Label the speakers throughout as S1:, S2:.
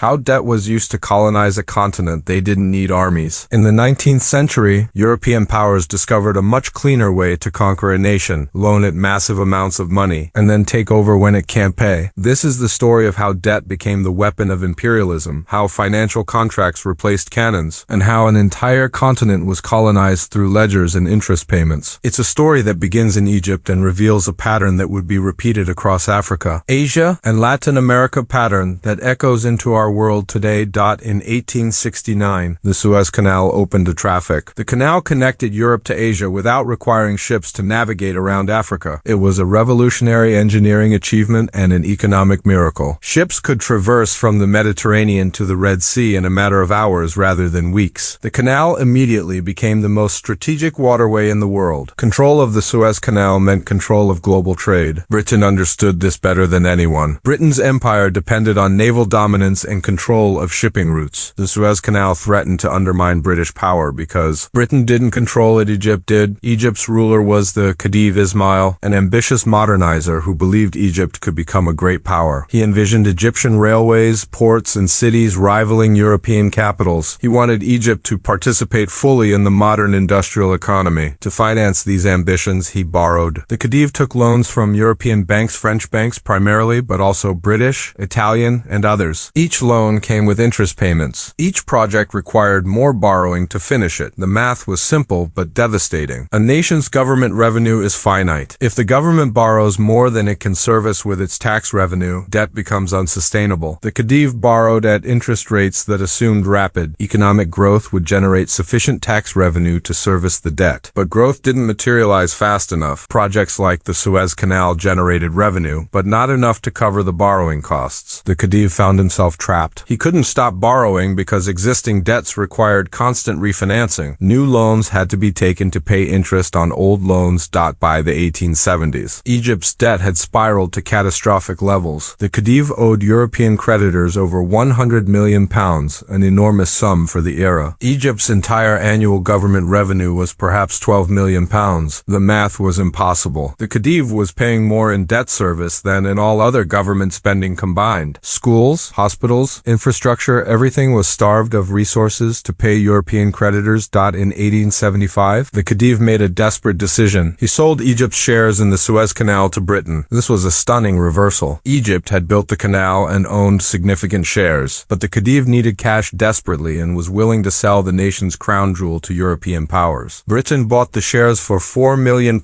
S1: How debt was used to colonize a continent they didn't need armies. In the 19th century, European powers discovered a much cleaner way to conquer a nation: loan it massive amounts of money, and then take over when it can't pay. This is the story of how debt became the weapon of imperialism, how financial contracts replaced cannons, and how an entire continent was colonized through ledgers and interest payments. It's a story that begins in Egypt and reveals a pattern that would be repeated across Africa, Asia, and Latin America, pattern that echoes into our world today. In 1869, the Suez Canal opened to traffic. The canal connected Europe to Asia without requiring ships to navigate around Africa. It was a revolutionary engineering achievement and an economic miracle. Ships could traverse from the Mediterranean to the Red Sea in a matter of hours rather than weeks. The canal immediately became the most strategic waterway in the world. Control of the Suez Canal meant control of global trade. Britain understood this better than anyone. Britain's empire depended on naval dominance and control of shipping routes. The Suez Canal threatened to undermine British power because Britain didn't control it, Egypt did. Egypt's ruler was the Khedive Ismail, an ambitious modernizer who believed Egypt could become a great power. He envisioned Egyptian railways, ports, and cities rivaling European capitals. He wanted Egypt to participate fully in the modern industrial economy. To finance these ambitions, he borrowed. The Khedive took loans from European banks, French banks primarily, but also British, Italian, and others. Each loan came with interest payments. Each project required more borrowing to finish it. The math was simple but devastating. A nation's government revenue is finite. If the government borrows more than it can service with its tax revenue, debt becomes unsustainable. The Khedive borrowed at interest rates that assumed rapid economic growth would generate sufficient tax revenue to service the debt. But growth didn't materialize fast enough. Projects like the Suez Canal generated revenue, but not enough to cover the borrowing costs. The Khedive found himself trapped. He couldn't stop borrowing because existing debts required constant refinancing. New loans had to be taken to pay interest on old loans. By the 1870s, Egypt's debt had spiraled to catastrophic levels. The Khedive owed European creditors over £100 million, an enormous sum for the era. Egypt's entire annual government revenue was perhaps £12 million. The math was impossible. The Khedive was paying more in debt service than in all other government spending combined. Schools, hospitals, infrastructure, everything was starved of resources to pay European creditors. In 1875, the Khedive made a desperate decision. He sold Egypt's shares in the Suez Canal to Britain. This was a stunning reversal. Egypt had built the canal and owned significant shares, but the Khedive needed cash desperately and was willing to sell the nation's crown jewel to European powers. Britain bought the shares for £4 million,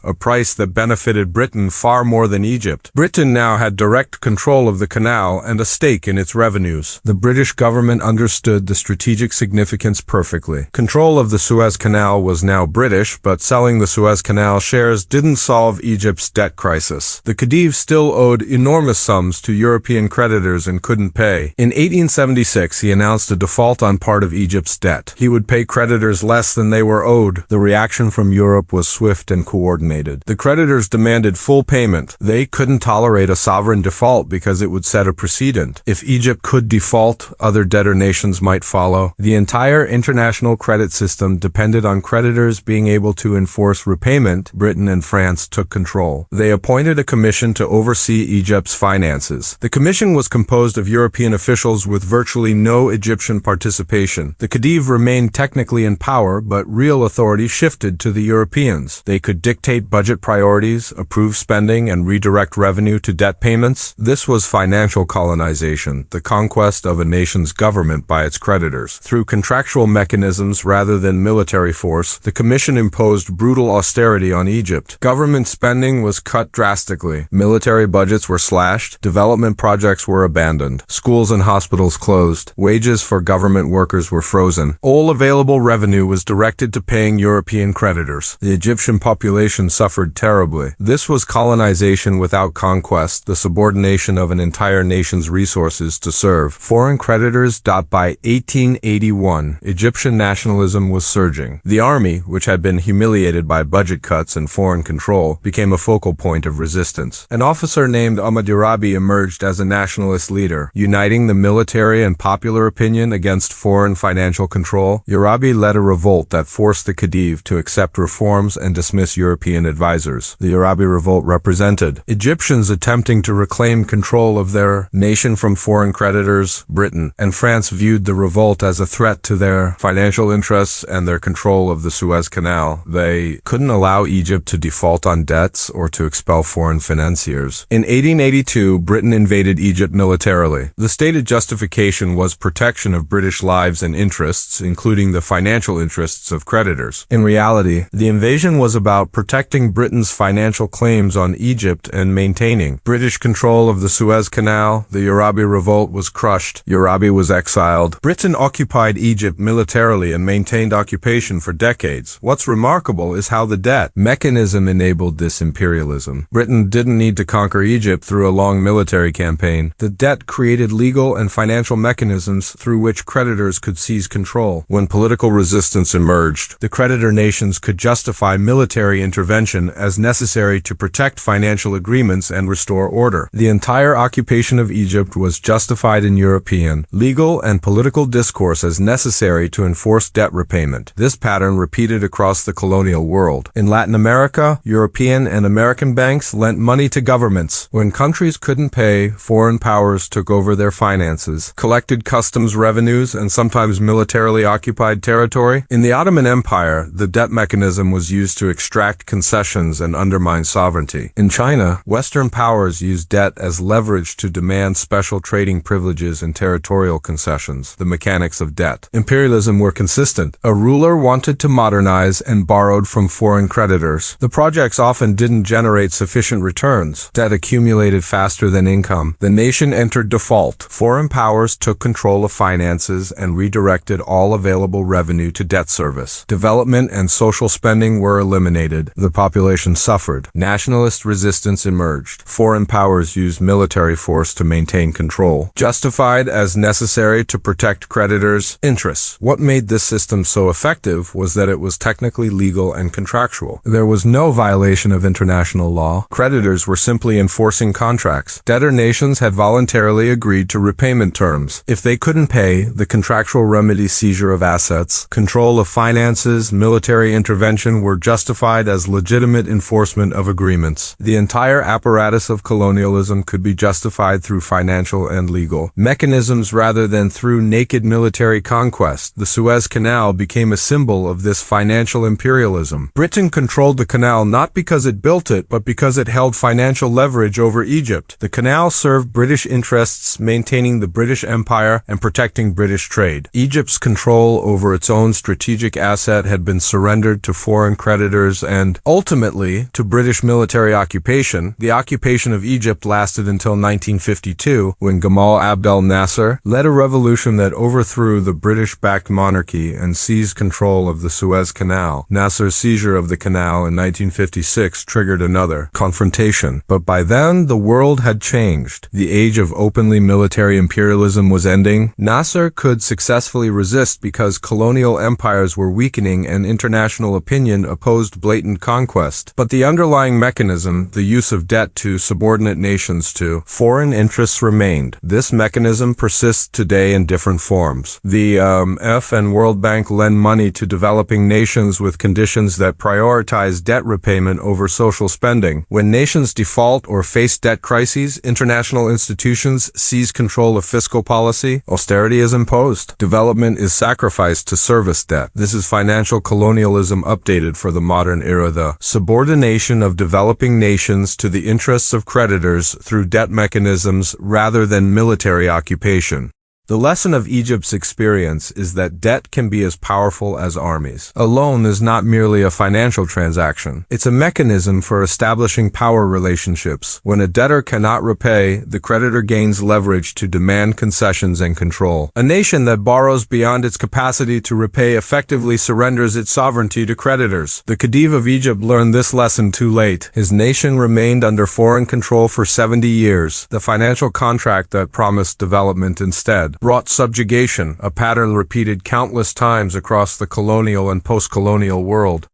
S1: a price that benefited Britain far more than Egypt. Britain now had direct control of the canal and a stake in its revenues. The British government understood the strategic significance perfectly. Control of the Suez Canal was now British, but selling the Suez Canal shares didn't solve Egypt's debt crisis. The Khedive still owed enormous sums to European creditors and couldn't pay. In 1876, he announced a default on part of Egypt's debt. He would pay creditors less than they were owed. The reaction from Europe was swift and coordinated. The creditors demanded full payment. They couldn't tolerate a sovereign default because it would set a precedent. If Egypt could default, other debtor nations might follow. The entire international credit system depended on creditors being able to enforce repayment. Britain and France took control. They appointed a commission to oversee Egypt's finances. The commission was composed of European officials with virtually no Egyptian participation. The Khedive remained technically in power, but real authority shifted to the Europeans. They could dictate budget priorities, approve spending, and redirect revenue to debt payments. This was financial colonization, the conquest of a nation's government by its creditors. Through contractual mechanisms rather than military force, the commission imposed brutal austerity on Egypt. Government spending was cut drastically. Military budgets were slashed. Development projects were abandoned. Schools and hospitals closed. Wages for government workers were frozen. All available revenue was directed to paying European creditors. The Egyptian population suffered terribly. This was colonization without conquest, the subordination of an entire nation's resources to serve foreign creditors. By 1881, Egyptian nationalism was surging. The army, which had been humiliated by budget cuts and foreign control, became a focal point of resistance. An officer named Urabi emerged as a nationalist leader, uniting the military and popular opinion against foreign financial control. Urabi led a revolt that forced the Khedive to accept reforms and dismiss European advisors. The Urabi Revolt represented Egyptians attempting to reclaim control of their nation from foreign foreign creditors, Britain and France viewed the revolt as a threat to their financial interests and their control of the Suez Canal. They couldn't allow Egypt to default on debts or to expel foreign financiers. In 1882, Britain invaded Egypt militarily. The stated justification was protection of British lives and interests, including the financial interests of creditors. In reality, the invasion was about protecting Britain's financial claims on Egypt and maintaining British control of the Suez Canal. The Urabi Revolt was crushed. Urabi was exiled. Britain occupied Egypt militarily and maintained occupation for decades. What's remarkable is how the debt mechanism enabled this imperialism. Britain didn't need to conquer Egypt through a long military campaign. The debt created legal and financial mechanisms through which creditors could seize control. When political resistance emerged, the creditor nations could justify military intervention as necessary to protect financial agreements and restore order. The entire occupation of Egypt was justified in European, legal, and political discourse as necessary to enforce debt repayment. This pattern repeated across the colonial world. In Latin America, European and American banks lent money to governments. When countries couldn't pay, foreign powers took over their finances, collected customs revenues, and sometimes militarily occupied territory. In the Ottoman Empire, the debt mechanism was used to extract concessions and undermine sovereignty. In China, Western powers used debt as leverage to demand special trading privileges and territorial concessions, the mechanics of debt. Imperialism were consistent. A ruler wanted to modernize and borrowed from foreign creditors. The projects often didn't generate sufficient returns. Debt accumulated faster than income. The nation entered default. Foreign powers took control of finances and redirected all available revenue to debt service. Development and social spending were eliminated. The population suffered. Nationalist resistance emerged. Foreign powers used military force to maintain control, justified as necessary to protect creditors' interests. What made this system so effective was that it was technically legal and contractual. There was no violation of international law. Creditors were simply enforcing contracts. Debtor nations had voluntarily agreed to repayment terms. If they couldn't pay, the contractual remedy seizure of assets, control of finances, military intervention were justified as legitimate enforcement of agreements. The entire apparatus of colonialism could be justified through financial and legal mechanisms rather than through naked military conquest. The Suez Canal became a symbol of this financial imperialism. Britain controlled the canal not because it built it, but because it held financial leverage over Egypt. The canal served British interests, maintaining the British Empire and protecting British trade. Egypt's control over its own strategic asset had been surrendered to foreign creditors and, ultimately, to British military occupation. The occupation of Egypt lasted until 1952, when Gamal Abdel Nasser led a revolution that overthrew the British-backed monarchy and seized control of the Suez Canal. Nasser's seizure of the canal in 1956 triggered another confrontation. But by then, the world had changed. The age of openly military imperialism was ending. Nasser could successfully resist because colonial empires were weakening and international opinion opposed blatant conquest. But the underlying mechanism, the use of debt to subordinate nations to foreign interests, remained. This mechanism persists today in different forms. The IMF and World Bank lend money to developing nations with conditions that prioritize debt repayment over social spending. When nations default or face debt crises, international institutions seize control of fiscal policy. Austerity is imposed. Development is sacrificed to service debt. This is financial colonialism updated for the modern era, the subordination of developing nations to the interests of creditors through debt mechanisms rather than military occupation. The lesson of Egypt's experience is that debt can be as powerful as armies. A loan is not merely a financial transaction. It's a mechanism for establishing power relationships. When a debtor cannot repay, the creditor gains leverage to demand concessions and control. A nation that borrows beyond its capacity to repay effectively surrenders its sovereignty to creditors. The Khedive of Egypt learned this lesson too late. His nation remained under foreign control for 70 years. The financial contract that promised development instead brought subjugation, a pattern repeated countless times across the colonial and post-colonial world.